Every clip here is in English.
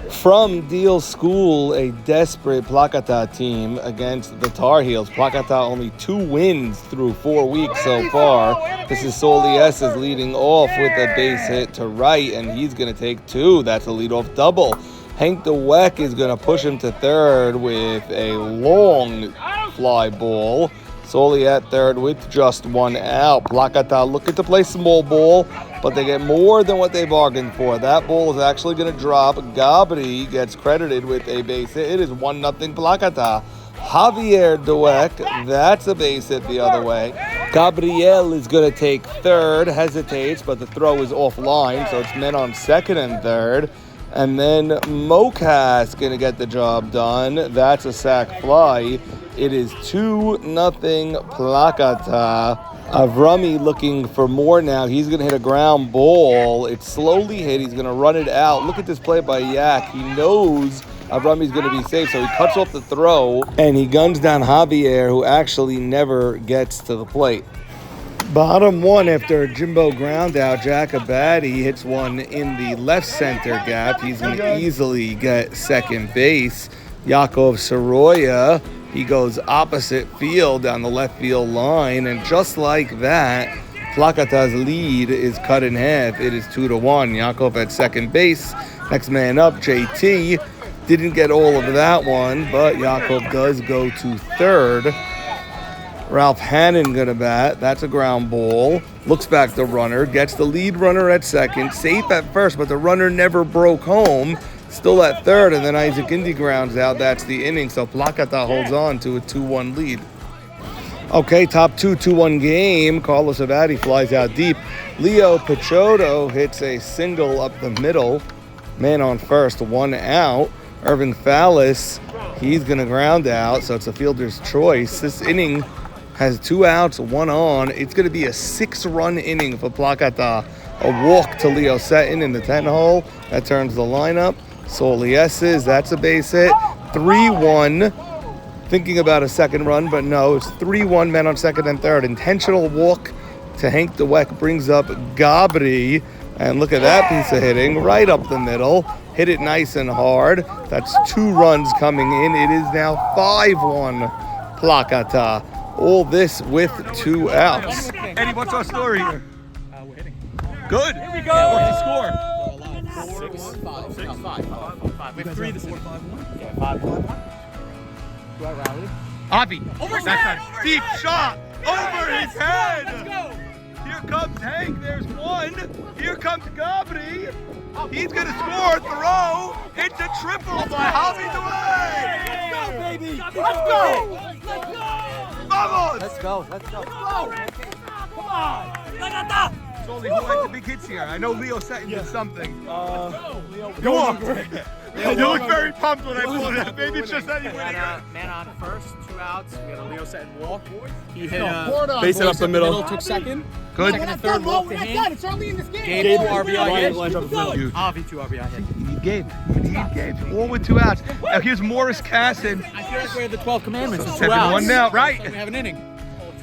From Deal School, a desperate Plakata team against the Tarheels. Plakata only 2 wins through 4 weeks so far. This is Solies leading off with a base hit to right, and he's going to take 2. That's a leadoff double. Hank DeWeck is going to push him to third with a long fly ball. Soli at third with just 1 out. Plakata looking to play small ball, but they get more than what they bargained for. That ball is actually going to drop. Gabri gets credited with a base hit. It is 1-0 Plakata. Javier DeWeck, that's a base hit the other way. Gabriel is going to take third, hesitates, but the throw is offline, so it's men on second and third. And then Mokas going to get the job done. That's a sac fly. It is 2-0 Plakata. Avrami looking for more now. He's going to hit a ground ball. It's slowly hit. He's going to run it out. Look at this play by Yak. He knows Avrami's going to be safe, so he cuts off the throw, and he guns down Javier, who actually never gets to the plate. Bottom 1 after a Jimbo ground out. Jacobati hits one in the left center gap. He's going to easily get second base. Yaakov Soroya, he goes opposite field down the left field line, and just like that, Plakata's lead is cut in half. It is 2-1. Yaakov at second base. Next man up, JT. Didn't get all of that one, but Yaakov does go to third. Ralph Hannon gonna bat. That's a ground ball. Looks back the runner. Gets the lead runner at second. Safe at first, but the runner never broke home. Still at third, and then Isaac Indy grounds out. That's the inning, so Plakata holds on to a 2-1 lead. Okay, top 2-1 game. Carlos Avati flies out deep. Leo Pichotto hits a single up the middle. Man on first, 1 out. Irvin Fallis, he's going to ground out, so it's a fielder's choice. This inning has 2 outs, 1 on. It's going to be a 6-run inning for Plakata. A walk to Leo Seton in the 10 hole. That turns the lineup. Solieses, that's a base hit. 3-1. Thinking about a second run, but no, it's 3-1, men on second and third. Intentional walk to Hank DeWeck brings up Gabri. And look at that piece of hitting right up the middle. Hit it nice and hard. That's 2 runs coming in. It is now 5-1 Plakata. All this with 2 outs. Eddie, what's our story here? We're hitting. Good. Here we go. What's the score? 5. We have 3 this inning. 5-1. Do I rally? Avi. Over his That's head, a over deep his head. shot. Over his head. Let's go. Here comes Hank. There's 1. Here comes Gabri. He's going to score. Throw. It's a triple by Javi DeWeck. Let's go, baby. Let's go. Let's go. Vamos. Let's go. Come on. Plakata. It's only who had the big hits here. I know Leo Seton did something. Leo. You walked. You look very pumped when I pulled it. Maybe it's just that you winning. Man on first, 2 outs. We got a Leo Seton walk. He hit Base it up the middle. Took second. Good. Second and third walk to him. It's early in this game. Gabe 2 RBI hit. Huge. Avi 2 RBI hit. You need Gabe. You need Gabe. All with 2 outs. Now here's Morris Casson. I feel like we have the 12 commandments. It's 2 7-1 outs. now, right? So we have an inning.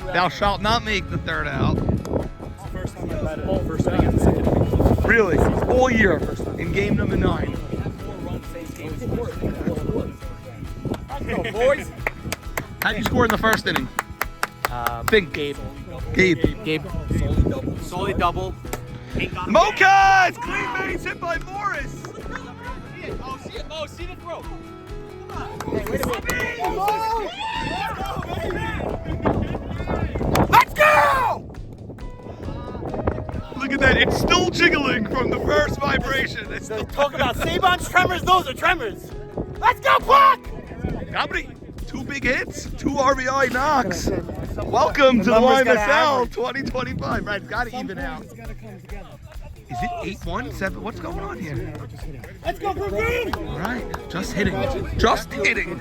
Thou shalt not make the 3rd out. First time I batted all first inning and the second inning. Really? All year in game number 9. Let's go, boys. How'd you score in the first inning? Think. Gabe. Gabe. Solely double. Mokas! Clean base hit by Morris. Oh, see it. Oh, see the throw. Let's go! Look at that. It's still jiggling from the first vibration. It's still Talk about Saban's tremors. Those are tremors. Let's go, Block! Gabri, 2 big hits, 2 RBI knocks. Welcome to the YMSL 2025. Right, it's got to even out. Is it 8-1, 7? What's going on here? Let's go, Green! All right, just hitting. Just hitting.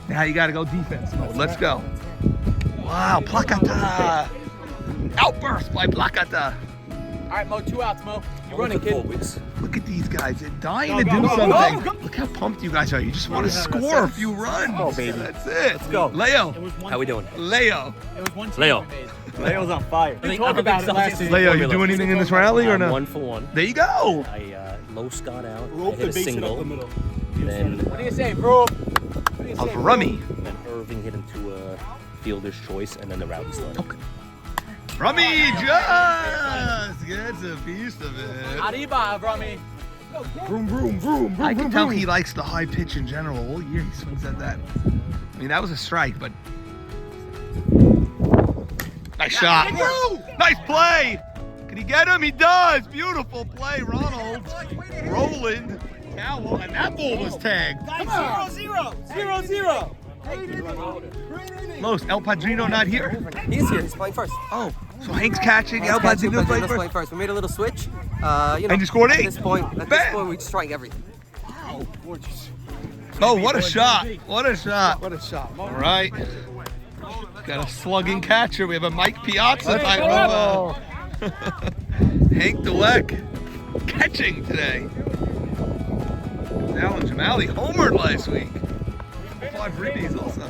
Now you got to go defense mode. Let's go. Wow, Plakata. Outburst by Plakata. All right, Mo, 2 outs, Mo. You running, kid. Look at these guys. They're dying to do something. Look how pumped you guys are. You just want to score a few runs. Oh, baby. That's it. Let's go. Leo. How we doing? Leo. It was 1 Leo. Leo's on fire. We talked about it last season. Leo, you do anything in this rally or no? 1 for 1. There you go. I low Scott out. Rope I hit the a base it up single. the middle. Then What do you say, bro? What do you say, Rummy. then Irving hit into a fielder's choice, and then the rally started. Okay. Rummy just gets a piece of it. Arriba, Rummy. Vroom, vroom, vroom, vroom, I can tell he likes the high pitch in general. All year he swings at that. I mean, that was a strike, but nice shot. Nice play. Can he get him? He does. Beautiful play, Ronald. Roland. Cowell, and that ball was tagged. 0-0. Los, El Padrino not here. He's here. He's playing first. Oh, so Hank's catching. El Padrino playing first. We made a little switch. And you scored 8. At this point, we strike everything. Wow. Oh, what a shot. What a shot. What a shot. All right. Got a slugging catcher. We have a Mike Piazza type of Hank Dweck catching today. Alan Jamali homered last week. 5 ribbies also.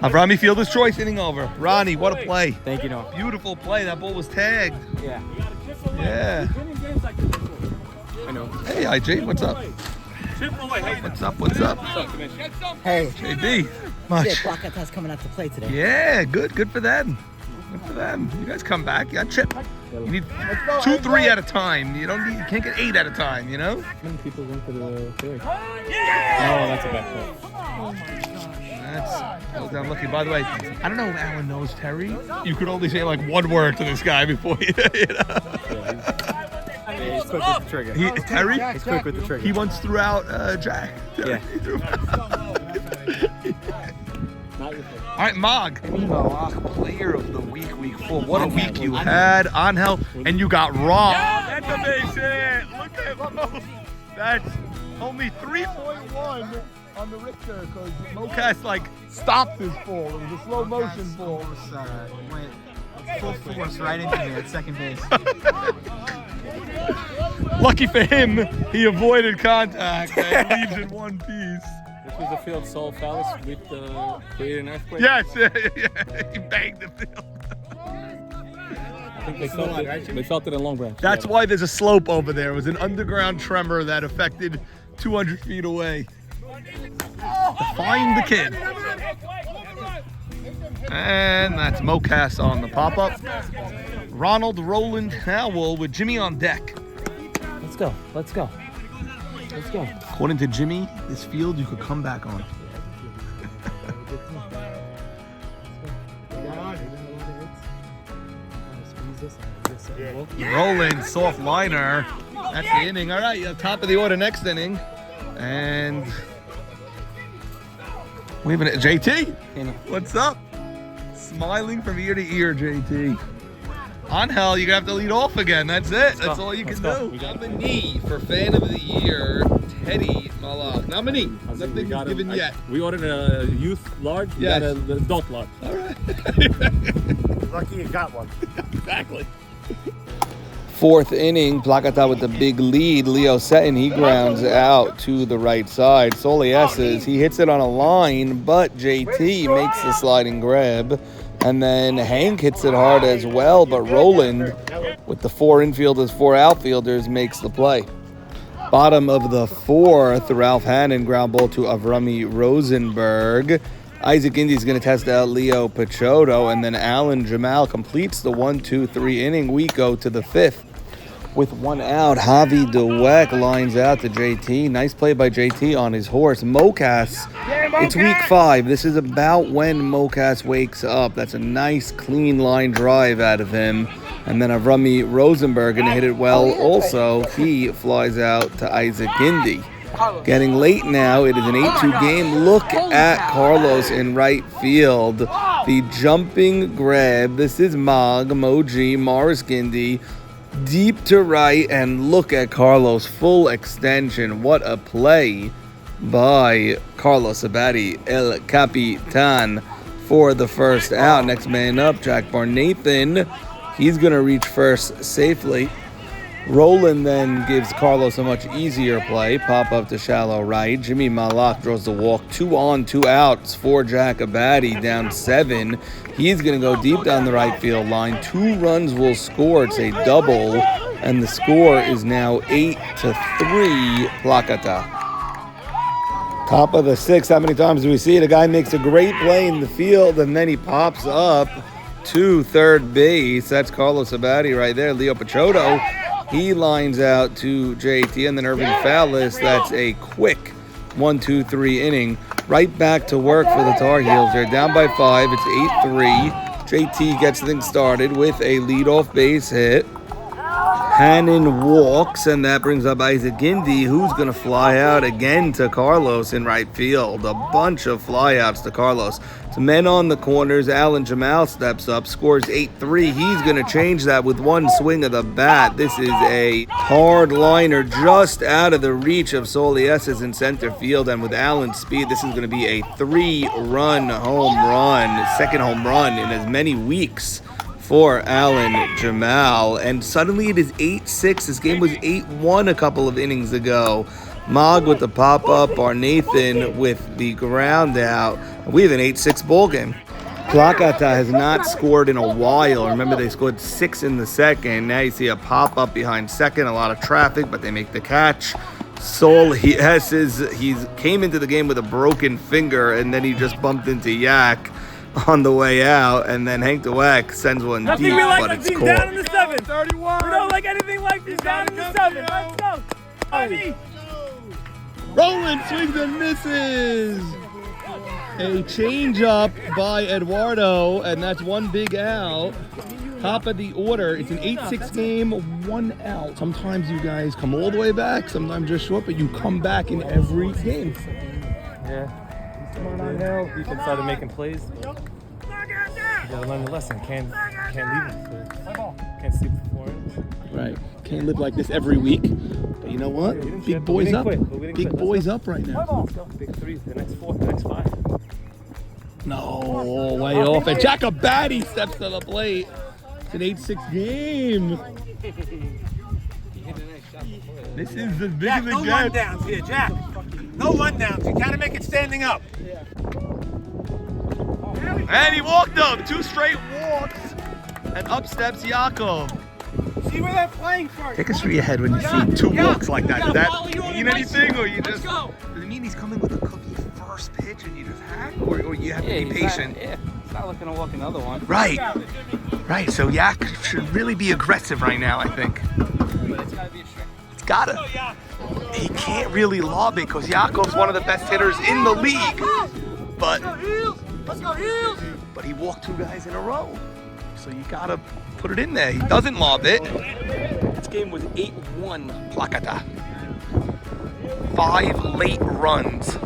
Avrami Fielder's choice, inning over. Ronnie, what a play. Thank you, Noah. Beautiful play. That ball was tagged. Yeah. Yeah. I know. Hey, IJ, what's up? What's up? What's up? Hey, JB. Much. Plakata's coming out to play today. Yeah, good for them. Good for them. You guys come back. You got chip. You need 2, 3 at a time. You can't get 8 at a time, you know? How many people went to the theory? Oh, that's a bad play. That was unlucky. By the way, I don't know if Alan knows Terry. You could only say like 1 word to this guy before you know? He's quick with the trigger. Terry? He's quick with the trigger. He once threw out Jack. Yeah. He threw out. Not your fault. All right, Mog. Player of the week, week 4. What a week you had, Angel, and you got robbed. That's a base hit. Look at Mo. That's only 3.1 on the Richter because Mocas like stopped his fall. It was a slow motion fall. Went full force right into me at second base. Lucky for him, he avoided contact and leaves in one piece. This was the field Sol Fallis with created an earthquake. Yes, he banged the field. I think they felt it in Long Branch. That's why there's a slope over there. It was an underground tremor that affected 200 feet away. Find the kid. And that's Mocas on the pop-up. Ronald, Roland, Howell with Jimmy on deck. Let's go. Let's go. Let's go. According to Jimmy, this field you could come back on. Roland, soft liner. That's the inning. All right, top of the order next inning. And wait a minute, JT? What's up? Smiling from ear to ear, JT. Angel, you're going to have to lead off again. That's it. That's all you can do. Nominee for Fan of the Year, Teddy Malak. Nominee. Nothing given yet. We ordered a youth large. We got an adult large. All right. Lucky you got one. Exactly. 4th inning, Plakata with the big lead. Leo Setton, he grounds out to the right side. Solieses, he hits it on a line, but JT makes the sliding grab. And then Hank hits it hard as well, but Roland, with the 4 infielders, 4 outfielders, makes the play. Bottom of the 4th, Ralph Hannon ground ball to Avrami Rosenberg. Isaac Indy's going to test out Leo Pachotto, and then Alan Jamal completes the 1-2-3 inning. We go to the 5th. With 1 out, Javi Dweck lines out to JT. Nice play by JT on his horse. Mocas, it's week 5. This is about when Mocas wakes up. That's a nice, clean line drive out of him. And then Avrami Rosenberg going to hit it well also. He flies out to Isaac Indy. Getting late now. It is an 8-2 game. Look at Carlos in right field. The jumping grab. This is Moji, Morris Gindy. Deep to right, and look at Carlos, full extension. What a play by Carlos Abadi, El Capitan, for the first out. Next man up, Jack Barnathan. He's going to reach first safely. Roland then gives Carlos a much easier play. Pop up to shallow right. Jimmy Malak draws the walk. 2 on, 2 outs for Jack Abadi, down 7. He's going to go deep down the right field line. 2 runs will score. It's a double And the score is now 8-3 Plakata. Top of the sixth. How many times do we see it? A guy makes a great play in the field, and then he pops up to third base. That's Carlos Abadi right there. Leo Pachotto, he lines out to JT, and then Irving Fallis. That's a quick 1-2-3 inning. Right back to work for the Tar Heels. They're down by 5. It's 8-3. JT gets things started with a leadoff base hit. Hannon walks, and that brings up Isaac Gindi, who's going to fly out again to Carlos in right field. A bunch of flyouts to Carlos. To men on the corners, Alan Jamal steps up, scores 8-3. He's going to change that with one swing of the bat. This is a hard liner just out of the reach of Solieses in center field, and with Alan's speed, this is going to be a 3-run home run, second home run in as many weeks for Alan Jamal, and suddenly it is 8-6. This game was 8-1 a couple of innings ago. Mog with the pop-up, or Nathan with the ground out. We have an 8-6 ball game. Plakata has not scored in a while. Remember, they scored 6 in the second. Now you see a pop-up behind second, a lot of traffic, but they make the catch. He came into the game with a broken finger, and then he just bumped into Yak on the way out, and then Hank DeWack sends one deep, but it's caught. Down in the 7. 31. We don't like anything like this. Down in the 7. Let's go. Honey. Roland swings and misses. A changeup by Eduardo, and that's one big out. Top of the order. It's an 8-6 game, 1 out. Sometimes you guys come all the way back, sometimes just short, but you come back in every game. Yeah. Come on, Angel. He started making plays. You gotta learn the lesson. Can't leave him. Can't sleep for 4 hours. Right. Can't live like this every week. But you know what? Big boys up. Big boys up right now. Big 3, the next 4, the next 5. No, way off. And Jacobatti steps to the plate. It's an 8-6 game. This is as big as it No gets. rundowns here, Jack. No rundowns. You gotta make it standing up. And he walked up. 2 straight walks. And up steps Yaakov. See where they're playing first. Take us through your head when you see 2 walks like that. Does that mean anything, or you just... Does it mean he's coming with a cookie first pitch and you just hack? Or you have to be patient? He's not looking to walk another one. Right. Right, so Yak should really be aggressive right now, I think. But it's gotta be a strike. It's gotta. He can't really lob it because Yaakov's one of the best hitters in the league. But he walked 2 guys in a row. So you gotta put it in there. He doesn't lob it. This game was 8-1 Plakata. 5 late runs.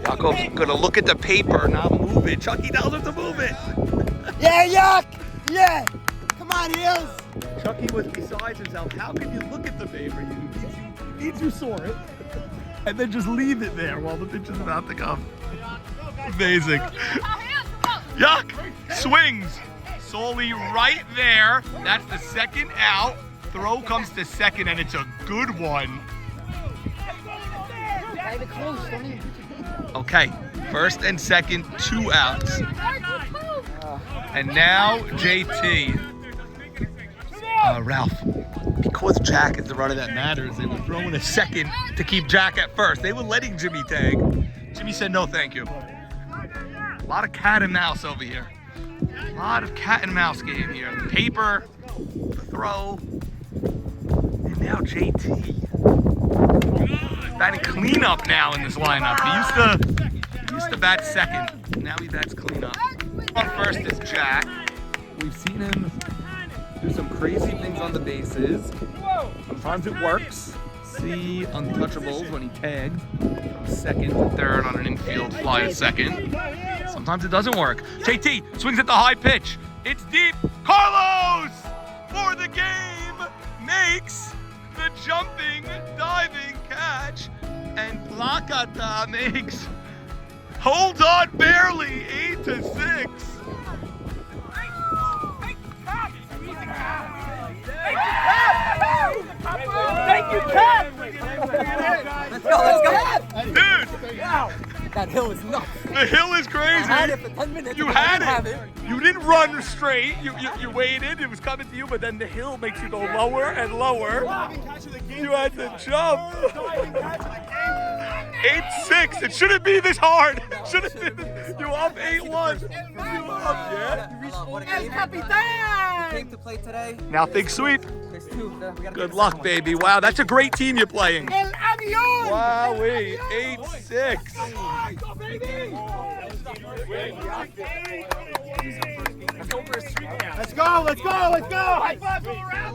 Yaakov's gonna look at the paper, not move it. Chucky tells him to move it. Yeah, Yak! Yeah! Come on, Heels! Chucky was besides himself. How can you look at the paper? You need to saw it and then just leave it there while the pitch is about to come. Amazing. Yuck! Swings. Soli right there. That's the second out. Throw comes to second, and it's a good one. Okay, first and second, 2 outs. And now JT. Ralph, because Jack is the runner that matters, they were throwing a second to keep Jack at first. They were letting Jimmy tag. Jimmy said no thank you. A lot of cat and mouse over here. A lot of cat and mouse game here. The paper, the throw, and now JT. Batting cleanup now in this lineup. He used to bat second. Now he bats cleanup. On first is Jack. We've seen him do some crazy things on the bases. Sometimes it works. See untouchables when he tagged from second to Third on an infield fly to second. Sometimes it doesn't work. JT swings at the high pitch. It's deep. Carlos for the game makes the jumping, diving catch. And Plakata makes, hold on, barely 8-6. Thank you, Cat! Let's go, let's go! Dude, That hill is nuts. The hill is crazy. I had it for 10 minutes. You and I had didn't have it. You didn't run straight. You waited. It was coming to you, but then the hill makes you go lower and lower. You had to jump. 8-6. It shouldn't be this hard. Should have been. You up 8-1. You up, yeah. Came to play today. Now think sweep. There's two. We gotta Good take luck, the baby. Wow, that's a great team you're playing. Wowee, 8-6. Let's go, let's go, let's go! High five all around!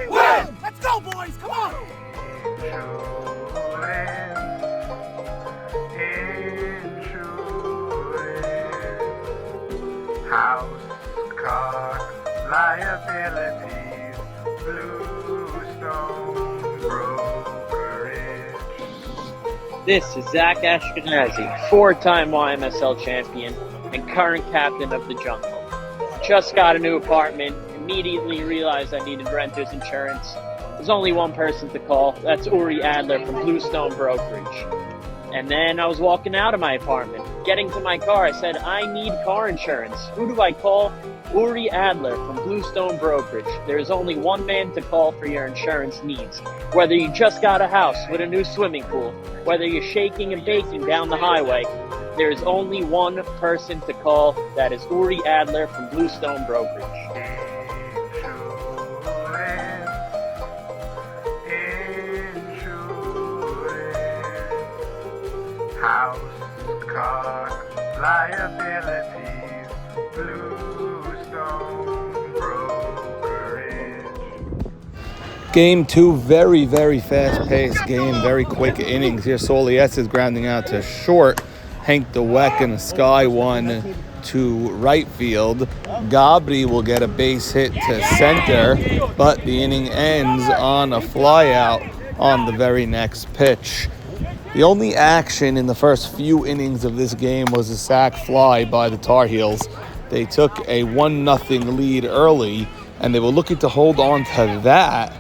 Win! Let's go, boys! Come on! House, car, liabilities, Bluestone brokerage. This is Zach Ashkenazi, 4-time YMSL champion and current captain of the Jungle. Just got a new apartment, immediately realized I needed renter's insurance. There's only one person to call, that's Uri Adler from Bluestone Brokerage. And then I was walking out of my apartment. Getting to my car, I said, I need car insurance. Who do I call? Uri Adler from Bluestone Brokerage. There's only one man to call for your insurance needs. Whether you just got a house with a new swimming pool, whether you're shaking and baking down the highway, there's only one person to call. That is Uri Adler from Bluestone Brokerage. House, car, liabilities, Bluestone brokerage. Game 2, very, very fast-paced game, very quick innings here. Solies is grounding out to short. Hank DeWeck and a sky one to right field. Gabri will get a base hit to center, but the inning ends on a flyout on the very next pitch. The only action in the first few innings of this game was a sac fly by the Tarheels. They took a 1-0 lead early, and they were looking to hold on to that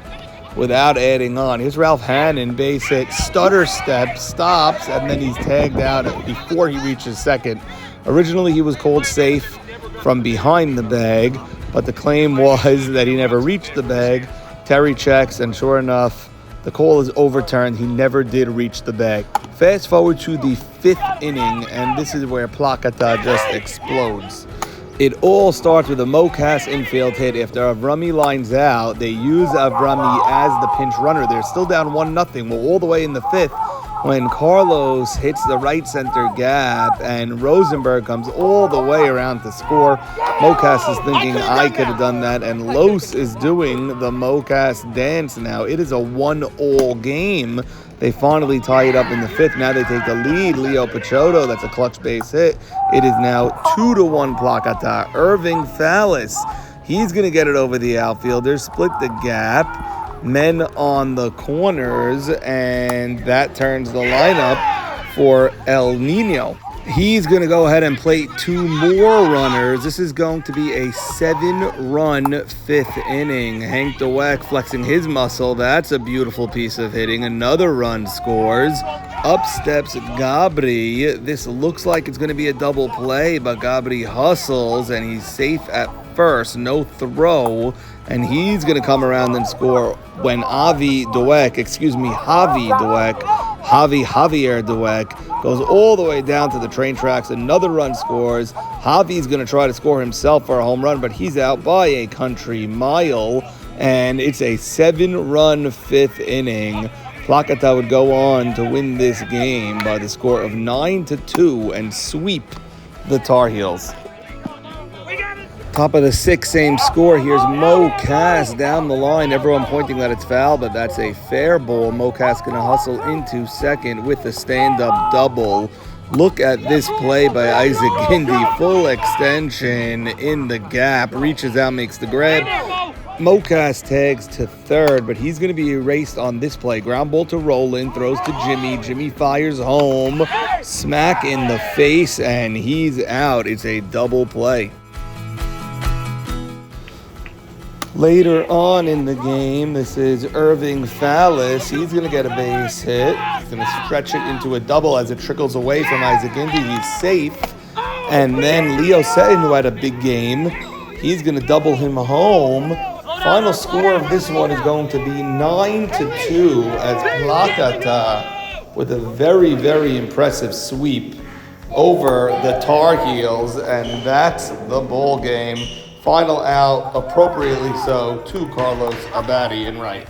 without adding on. Here's Ralph Hannon, base hit, stutter step, stops, and then he's tagged out before he reaches second. Originally, he was called safe from behind the bag, but the claim was that he never reached the bag. Terry checks, and sure enough, the call is overturned. He never did reach the bag. Fast forward to the 5th inning, and this is where Plakata just explodes. It all starts with a Mokas infield hit. After Avrami lines out, they use Avrami as the pinch runner. They're still down 1-0. We're all the way in the 5th when Carlos hits the right center gap and Rosenberg comes all the way around to score. Mokas is thinking, I could have done that, and Los is doing the Mokas dance now. It is a 1-all game. They finally tie it up in the 5th. Now they take the lead. Leo Pachotto, that's a clutch base hit. It is now 2-1 Plakata. Irving Fallis, he's going to get it over the outfielders, split the gap. Men on the corners, and that turns the lineup for El Nino. He's going to go ahead and plate 2 more runners. This is going to be a 7-run 5th inning. Hank DeWeck flexing his muscle. That's a beautiful piece of hitting. Another run scores. Up steps Gabri. This looks like it's going to be a double play, but Gabri hustles, and he's safe at first. No throw. And he's going to come around and score when Javier DeWeck goes all the way down to the train tracks. Another run scores. Javi's going to try to score himself for a home run, but he's out by a country mile. And it's a 7-run 5th inning. Plakata would go on to win this game by the score of 9-2 and sweep the Tar Heels. Top of the 6th, same score. Here's Mokas down the line. Everyone pointing that it's foul, but that's a fair ball. Mokas going to hustle into second with a stand-up double. Look at this play by Isaac Gindy. Full extension in the gap. Reaches out, makes the grab. Mokas tags to third, but he's going to be erased on this play. Ground ball to Roland, throws to Jimmy. Jimmy fires home. Smack in the face, and he's out. It's a double play. Later on in the game, this is Irving Fallis. He's going to get a base hit. He's going to stretch it into a double as it trickles away from Isaac Indy. He's safe. And then Leo Settin, who had a big game, he's going to double him home. Final score of this one is going to be 9-2 as Plakata with a very, very impressive sweep over the Tarheels, and that's the ball game. Final out, appropriately so, to Carlos Abadi in right.